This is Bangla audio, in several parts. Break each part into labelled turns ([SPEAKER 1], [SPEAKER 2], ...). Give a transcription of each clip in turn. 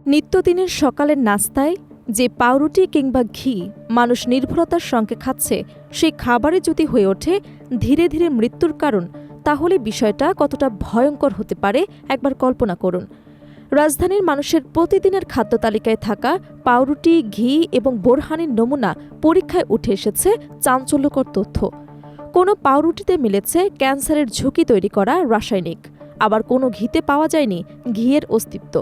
[SPEAKER 1] নিত্যদিনের সকালের নাস্তায় যে পাউরুটি কিংবা ঘি মানুষ নির্ভরতার সঙ্গে খাচ্ছে, সেই খাবারে যদি হয়ে ওঠে ধীরে ধীরে মৃত্যুর কারণ, তাহলে বিষয়টা কতটা ভয়ঙ্কর হতে পারে একবার কল্পনা করুন। রাজধানীর মানুষের প্রতিদিনের খাদ্য তালিকায় থাকা পাউরুটি, ঘি এবং বোরহানির নমুনা পরীক্ষায় উঠে এসেছে চাঞ্চল্যকর তথ্য। কোনো পাউরুটিতে মিলেছে ক্যান্সারের ঝুঁকি তৈরি করা রাসায়নিক, আবার কোনো ঘিতে পাওয়া যায়নি ঘিয়ের অস্তিত্ব।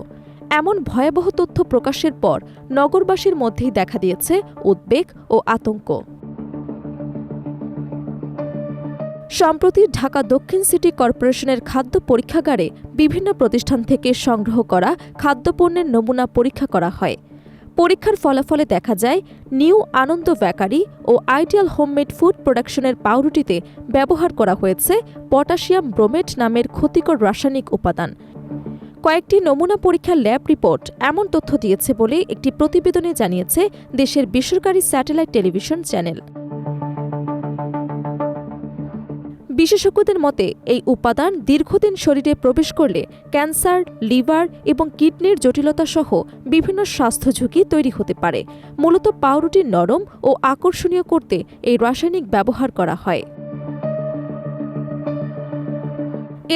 [SPEAKER 1] এমন ভয়াবহ তথ্য প্রকাশের পর নগরবাসীর মধ্যেই দেখা দিয়েছে উদ্বেগ ও আতঙ্ক। সম্প্রতি ঢাকা দক্ষিণ সিটি কর্পোরেশনের খাদ্য পরীক্ষাগারে বিভিন্ন প্রতিষ্ঠান থেকে সংগ্রহ করা খাদ্যপণ্যের নমুনা পরীক্ষা করা হয়। পরীক্ষার ফলাফলে দেখা যায় নিউ আনন্দ বেকারি ও আইডিয়াল হোমমেড ফুড প্রোডাকশনের পাউরুটিতে ব্যবহার করা হয়েছে পটাশিয়াম ব্রোমেট নামের ক্ষতিকর রাসায়নিক উপাদান। কয়েকটি নমুনা পরীক্ষার ল্যাব রিপোর্ট এমন তথ্য দিয়েছে বলে একটি প্রতিবেদনে জানিয়েছে দেশের বেসরকারি স্যাটেলাইট টেলিভিশন চ্যানেল। বিশেষজ্ঞদের মতে এই উপাদান দীর্ঘদিন শরীরে প্রবেশ করলে ক্যান্সার, লিভার এবং কিডনির জটিলতা সহ বিভিন্ন স্বাস্থ্য ঝুঁকি তৈরি হতে পারে। মূলত পাউরুটি নরম ও আকর্ষণীয় করতে এই রাসায়নিক ব্যবহার করা হয়।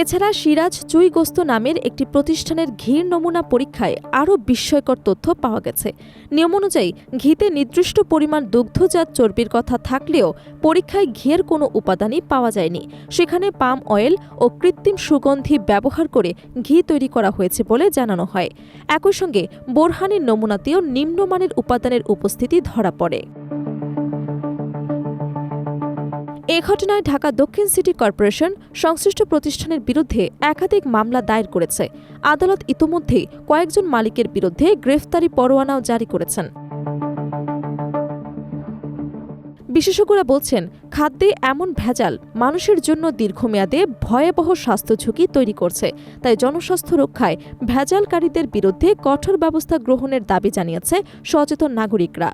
[SPEAKER 1] এছাড়া সিরাজ চুই গোস্ত নামের একটি প্রতিষ্ঠানের ঘির নমুনা পরীক্ষায় আরও বিস্ময়কর তথ্য পাওয়া গেছে। নিয়ম অনুযায়ী ঘিতে নির্দিষ্ট পরিমাণ দুগ্ধজাত চর্বির কথা থাকলেও পরীক্ষায় ঘিয়ের কোনো উপাদানই পাওয়া যায়নি। সেখানে পাম অয়েল ও কৃত্রিম সুগন্ধি ব্যবহার করে ঘি তৈরি করা হয়েছে বলে জানানো হয়। একই সঙ্গে বোরহানির নমুনাতেও নিম্নমানের উপাদানের উপস্থিতি ধরা পড়ে। এ ঘটনায় ঢাকা দক্ষিণ সিটি কর্পোরেশন সংশ্লিষ্ট প্রতিষ্ঠানের বিরুদ্ধে একাধিক মামলা দায়ের করেছে। আদালত ইতোমধ্যেই কয়েকজন মালিকের বিরুদ্ধে গ্রেফতারি পরোয়ানাও জারি করেছেন। বিশেষজ্ঞরা বলছেন, খাদ্যে এমন ভেজাল মানুষের জন্য দীর্ঘমেয়াদে ভয়াবহ স্বাস্থ্য ঝুঁকি তৈরি করছে। তাই জনস্বাস্থ্য রক্ষায় ভেজালকারীদের বিরুদ্ধে কঠোর ব্যবস্থা গ্রহণের দাবি জানিয়েছে সচেতন নাগরিকরা।